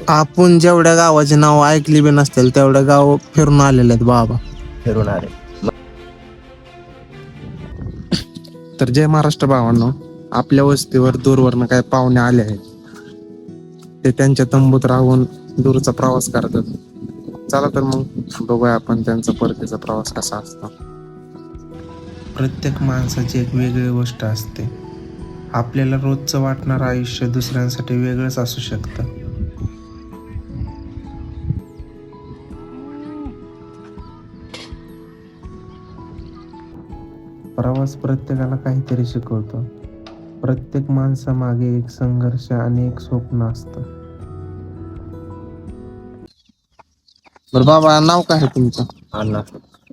आपण जेवढ्या गावाचे नाव ऐकली बी नसतील तेवढ्या गाव फिरून आलेले आहेत बाबा. फिरून आले. तर जय महाराष्ट्र भावांनो, आपल्या वस्तीवर दूरवरनं काय पाहुणे आले आहेत, ते त्यांच्या तंबूत राहून दूरचा प्रवास करतात. चला तर मग बघूया आपण त्यांचा परतीचा प्रवास कसा असतो. प्रत्येक माणसाची एक वेगळी गोष्ट असते. आपल्याला रोजचं वाटणारं आयुष्य दुसऱ्यांसाठी वेगळंच असू शकतं. प्रवास प्रत्येकाला काहीतरी शिकवतो. प्रत्येक माणसामागे एक संघर्ष आणि एक स्वप्न असतं. बरं बाबा, नाव काय आहे तुमचं? अण्णा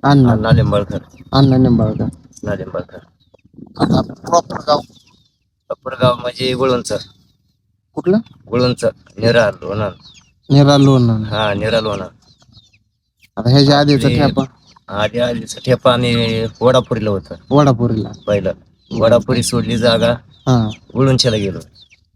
अण्णा अण्णा लिंबाळकर. अण्णा निंबाळकर. अण्णा लिंबाळकर. आता प्रॉपर गाव गाव म्हणजे गुळूंच. कुठलं? गुळूंच. निरा लोणा. निरा लोणंद. हा, निरा लोणा. आता ह्याच्या आधीचा ठेपा? आधीचा ठेपा आम्ही वडापुरीला होतं. वडापुरीला पहिलं वडापुरी सोडली जागा, हा गुळूंच्याला गेलो.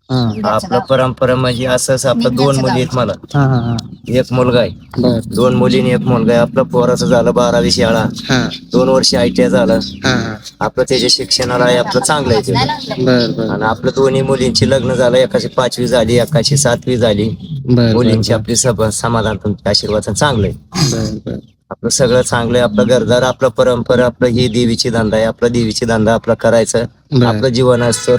हा आपलं परंपरा म्हणजे असंच. आपलं 2 मुली आहेत मला. हा हा एक मुलगा आहे. बर 2 मुलीने एक मुलगा आहे. आपलं पोराचं झालं 12वी शाळा, हा 2 वर्ष ITI झालं. हा आपलं त्याच्या शिक्षणाला आपलं चांगलं आहे ते. बर बर आणि आपलं दोन्ही मुलींची लग्न झालं. एकाची 5वी झाली, एकाची 7वी झाली. बर मुलींची आपली समाधान तुमच्या आशीर्वाद चांगलं आहे. बर बर आपलं सगळं चांगलं आहे. आपलं घरदार, आपलं परंपरा, आपलं ही देवीची धंदा आहे. आपलं देवीची धंदा आपला करायचं. बर. आपलं जीवन असतं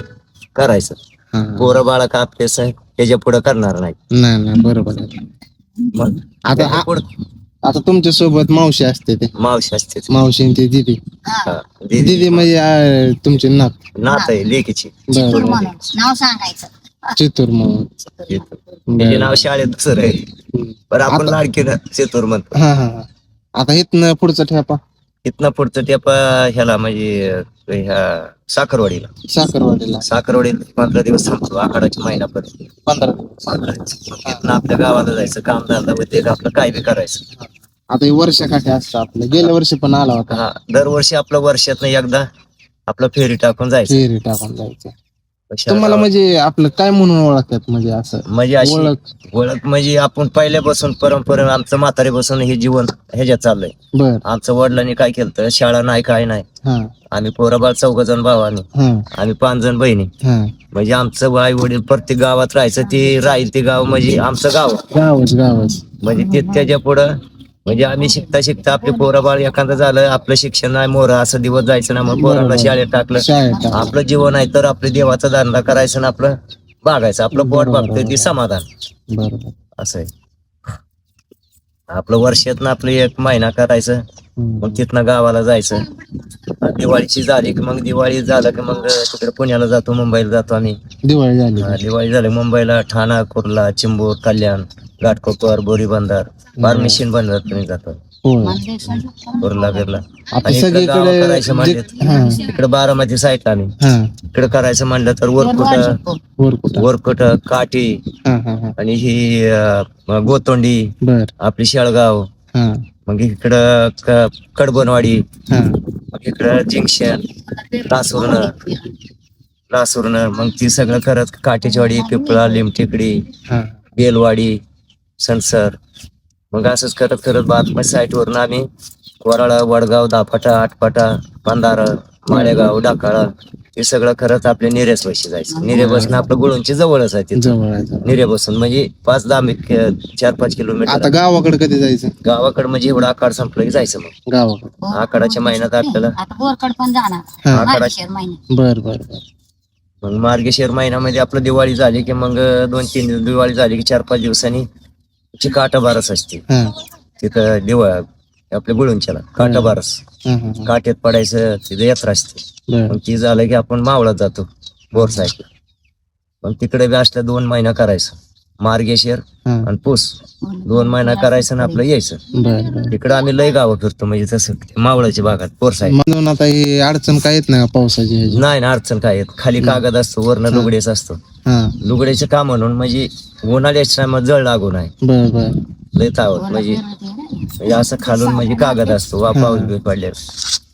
करायचं. हा पोरं बाळा का आपले त्याच्या पुढे करणार नाही. नाही नाही बरोबर आहे. मग आता आता तुमच्या सोबत मावशी असते, ते मावशी असते. मावशी आणि ती दिदी. हा, दिदी म्हणजे तुमची नात आहे लेकीची. बर नाव सांगायचं. चितूर म्हणून. त्याचे नाव शाळेत दुसरं आहे, पण आपण लाडकीनं चितूर म्हणतो. हा हा हा. आता इथनं पुढचा ठेपा? इथनं पुढचं टेपा ह्याला म्हणजे ह्या साखरवाडीला. साखरवाडीला 15 दिवस थांबतो. आखाडाच्या महिन्यापर्यंत 15 इथनं आपल्या गावाला जायचं, काम धंदा होते आपलं काय बी करायचं. आता हे वर्षाकाठी असतं आपलं. गेल्या वर्षी पण आला होता. हा, दरवर्षी आपलं वर्षातनं एकदा आपलं फेरी टाकून जायचं. फेरी टाकून जायचं. तुम्हाला म्हणजे आपलं काय म्हणून ओळखतात, म्हणजे असं म्हणजे अशी ओळख म्हणजे आपण पहिल्यापासून परंपरा आमचं म्हातारीपासून हे जीवन ह्याच्यात चाललंय. बर आमचं वडिलांनी काय केलं, शाळा नाही काय नाही. हा आम्ही पोराबाळ 14 जण भावानी, हा आम्ही 5 जण बहिणी. हा म्हणजे आमचं आई वडील प्रत्येक गावात राहायचं. ते राहील ते गाव म्हणजे आमचं गाव. गावच म्हणजे ते त्याच्या पुढं म्हणजे आम्ही शिकता आपले पोराबाळ एखादं झालं, आपलं शिक्षण नाही मोर असं दिवस जायचं ना, मग पोराला शाळेत टाकलं. आपलं जीवन आहे तर आपलं देवाचा धंदा करायचं ना, आपलं बागायचं. आपलं पोट बघतंय ते समाधान. बरोबर असं आहे. आपलं वर्षातनं आपलं 1 महिना करायचं, मग तिथनं गावाला जायचं. दिवाळीची झाली की मग दिवाळी झालं की मग तिकडे पुण्याला जातो, मुंबईला जातो आम्ही. दिवाळी झाली मुंबईला ठाणा, कुर्ला, चिंबूर, कल्याण, घाटकोपर, बोरी बंदर, बारमिशीन बंदर तुम्ही जातो. कुर्ला बिर्ला. आणि इकडे गाव करायचं म्हणले इकडे बारामती साईड आम्ही इकडे करायचं म्हणलं तर वरकुट, काठी आणि ही गोतोंडी, आपली शेळगाव, मग इकडं कडबनवाडी, मग इकडं जिंक्शन, लासूरनं मग ती सगळं करत काठीचवाडी, पिपळा, लिमटेकडी, बेलवाडी, सणसर. मग असंच करत करत बातम्या साईट वरून आम्ही वराळा, वडगाव, दाफाटा, आटपाटा, पंधारा, माळेगाव, डाकाळा हे सगळं करत आपले निरेस पैसे जायचं. निरे बसून आपलं गुळूंची जवळच आहे तिथं. निरे बसून म्हणजे 5-10 4-5 किलोमीटर. आता गावाकडे कधी जायचं? गावाकडे म्हणजे एवढं आखाड संपलं की जायचं. मग गावाकडे आखाडाच्या महिन्यात आपल्याला पण जाणार. बर बर. मग मार्गशीर महिन्यामध्ये आपलं दिवाळी झाली की मग 2-3 दिवस दिवाळी झाली की 4-5 दिवसांनी काटा बारस असते तिथं. दिवाळी आपल्या गुळूंच्याला काटा बारस, काट्यात पडायचं तिथे यात्रा असते. मग ती झालं की आपण मावळात जातो बोर साईडला. मग तिकडे बी असल्या 2 महिना करायचं. मार्गशीर आणि पूस 2 महिना करायचं आणि आपलं यायचं. तिकडं आम्ही लय गावं फिरतो म्हणजे तसं मावळाच्या भागात बोर साईड. म्हणून आता ही अडचण काय येत नाही पावसाची? नाही ना, अडचण काय येत. खाली कागद असतो, वरनं लुगडेच असतो. लुगड्याचे काम म्हणून म्हणजे उन्हाळ्याच्या टायमात जळ लागू नाही. लय तावत म्हणजे असं खालून म्हणजे कागद असतो पाऊस बी पडल्यावर.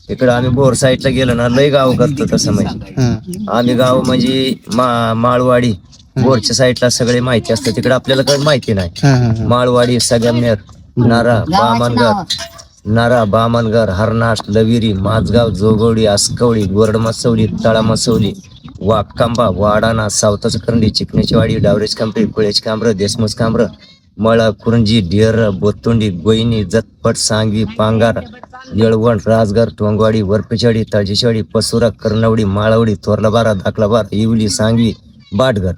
तिकडं आम्ही बोर साईडला गेलो ना, लय गाव करतो तसं. म्हणजे आम्ही गाव म्हणजे माळवाडी, बोरच्या साईडला सगळे माहिती असतं, तिकडे आपल्याला काही माहिती नाही. हा हा हा. माळवाडी, सगमनेर, नारा, बामनगर, हरनाश, लविरी, माझगाव, जोगवडी, आसकवडी, गोरड मसवली, तळा मसवली, वाघकांबा, वाडाणा, सावताच करंडी, चिकण्याची वाडी, डावरेज कांबरे, कुळेच कांब्र, देशमुख कांब्र, मळा, कुरंजी, ढेर, बोतुंडी, गोईनी, जतपट, सांगवी, पांगार, येळवण, राजगर, टोंगवाडी, वरपेचाडी, तळजेशवाडी, पसुरा, कर्णवडी, माळवडी, थोरलाबारा, दाखलाबार, इवली, सांगवी, बाटघर,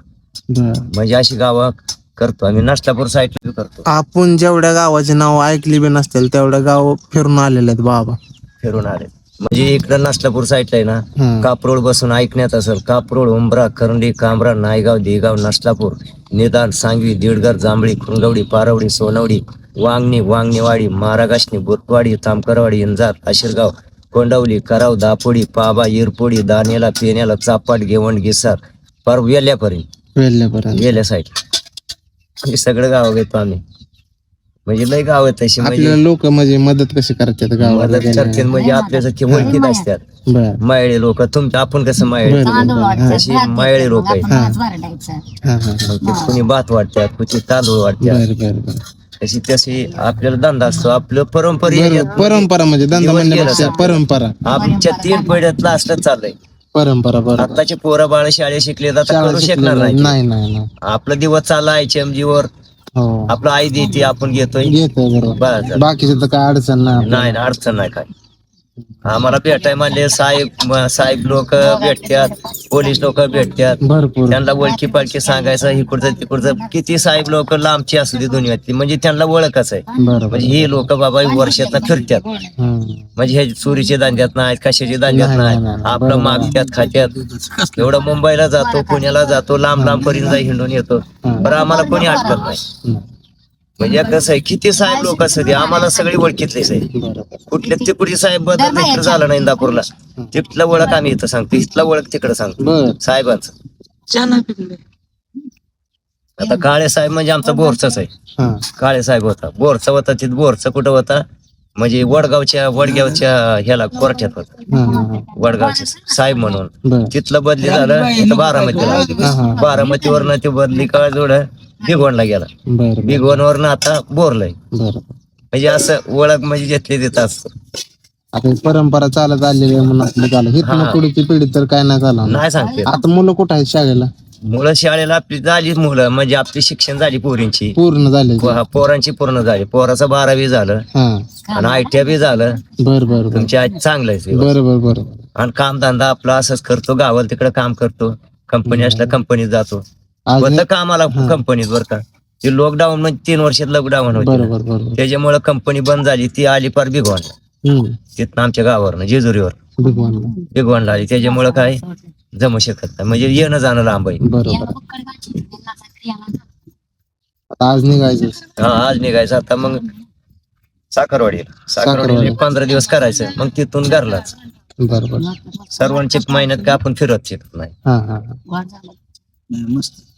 बर. म्हणजे अशी गावं करतो आम्ही. नसलापूर साईडला करतो. आपण जेवढ्या गावाची नाव ऐकली बी नसतील तेवढ्या गाव फिरून आलेले आहेत बाबा. फिरून आले म्हणजे इकडं नसलापूर साईडला आहे ना, कापरोड बसून ऐकण्यात असेल. कापरोड, उंबरा, करंडी, कांबरा, नायगाव, देगाव, नसलापूर, निदान, सांगवी, दीडगर, जांभळी, खुरगवडी, पारवडी, सोनवडी, वांगणीवाडी, मारागाशनी, बुरवाडी, तामकरवाडी, इंजार, आशिरगाव, कोंडवली, कराव, दापोडी, पाबा, इरपोडी, दानेला, पेण्याला, चापाट, गेवंड, गिसार, पर वेल्ल्यापर्यंत वेल्या साईड हे सगळं गाव घेतो आम्ही. म्हणजे लय गाव आहे तशी, म्हणजे आपल्याला लोक म्हणजे मदत कशी करतात गावाला मदत करतात गेल्यावर? म्हणजे आपल्यासारखे ओळखीत असतात. बर. मायळे लोक तुमच्या, आपण कसं मायळे तांदूळ वाटतात, अशी भात मायळे येतात, लोक मग आहेत. आपण भात भरडायचं. हा हा हा. मग ते कुणी भात वाटतात, कुणी तांदूळ वाटतात. बर बर बर. तशी तशी आपल्याला धंदा असतो. आपलं परंपरा म्हणजे धंदा दिवस म्हणण्यापेक्षा गेला. परंपरा आमच्या 3 पिढ्यातलं असलं चाललंय. परंपरा बरोबर. आताचे पोरं बाळ शाळेत शिकले तर आता शाळा करू शकणार शिकलेलं नाही. नाही नाही नाही. आपला दिवस चालला HMG वर, हो आपलं आई देते, आपण घेतोय. घेतोय बरोबर. बस बाकीचं तर काय अडचण नाही आपल्याला. नाही अडचण नाही काय. आम्हाला भेटाय म्हणले साहेब लोक भेटतात, पोलीस लोक भेटतात. भरपूर. त्यांना ओळखी पालखी सांगायचं, इकडचं तिकडचं. किती साहेब लोक लांबची असू दे दुनियातली, म्हणजे त्यांना ओळखच आहे. बरोबर. म्हणजे हे लोक बाबा वर्षात फिरतात. म्हणजे हे चोरीचे दांड्यात नाहीत, कशाचे दांड्यात नाही. आपलं मागत्यात, खात्यात. एवढं मुंबईला जातो, पुण्याला जातो, लांब पर्यंत हिंडून येतो. बरं आम्हाला कोणी अडकत नाही. म्हणजे कसं आहे, किती साहेब लोक असू दे, आम्हाला सगळी ओळखीतलेच आहे. कुठले तिकडे साहेब बदल इकडे झाला नाही इंदापूरला, तिथलं ओळख आम्ही इथं सांगतो, इथलं ओळख तिकडे सांगतो बर. साहेबांचं. आता काळे साहेब म्हणजे आमचा बोरचाच आहे. हा. काळे साहेब होता, बोरचा होता. तिथं बोरचा कुठं होता म्हणजे वडगावच्या ह्याला कोर्टात होता. हा, हा, हा. वडगावचे साहेब म्हणून. बर. तिथलं बदली झालं इथं बारामतीला. बारामतीवरनं ते बदली काळ जोड भिगवणला गेला. बर. भिगवणवरनं आता बोरलंय. बर. म्हणजे असं ओळख म्हणजे घेतली देत असत. आता ही परंपरा चालत आलेली आहे म्हणून आपलं झालं. हे हा. पुढची पिढी तर काय नाही झालं. नाही सांगते. आता मुलं कुठं आहेत शाळेला? मुलं शाळेला आपली झाली, मुलं म्हणजे आपली शिक्षण झाली पोरींची. पूर्ण झाले. पोरांची पूर्ण झाली. पोराचं 12वी झालं हा. आणि ITI बी झालं. बर बर बर. तुमची आज चांगलं आहे. बरोबर बरोबर. आणि कामधंदा आपला असंच करतो, गावाला तिकडे काम करतो. कंपनी असल्या कंपनीत जातो. आज होतं कामाला कंपनीत बरं का. ते लॉकडाऊन म्हणजे 3 वर्षात लॉकडाऊन होते. बरोबर बरोबर. त्याच्यामुळे कंपनी बंद झाली. ती आली पार भिगवणला, तिथनं आमच्या गावावरनं जेजुरीवर भिगवणला आली. त्याच्यामुळे काय जमू शकत नाही, म्हणजे येणं जाणं लांब आहे. बरोबर. आता आज निघायचं. हा आज निघायचं. आता मग साखरवाडी 15 दिवस करायचं, मग तिथून घरलाच. बरोबर. सर्वांची मेहनत का आपण फिरत शिकत नाही. हा हा.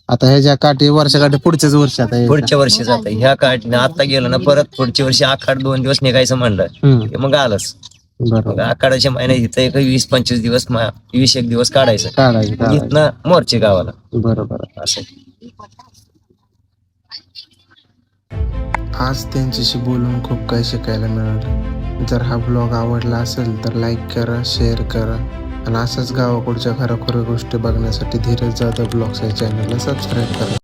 आता ह्याच्या काठी वर्षाकाठी पुढच्याच वर्षात आहे. पुढच्या वर्षी जात ह्या काढ आता गेलं ना, परत पुढच्या वर्षी आखाड 2 दिवस निघायचं म्हणलं की मग आलंच. मग आखाडाच्या महिन्यात इथं एक 20-25 दिवस 20-1 दिवस काढायचं. इथनं मोर्चे गावाला. बरोबर. असं आज त्यांच्याशी बोलून खूप काही शिकायला मिळालं. जर हा ब्लॉग आवडला असेल तर लाईक करा, शेअर करा आणि असंच गावाकडच्या खऱ्या गोष्टी बघण्यासाठी धीरज जाधव ब्लॉग्स या चॅनलला सबस्क्राईब करा.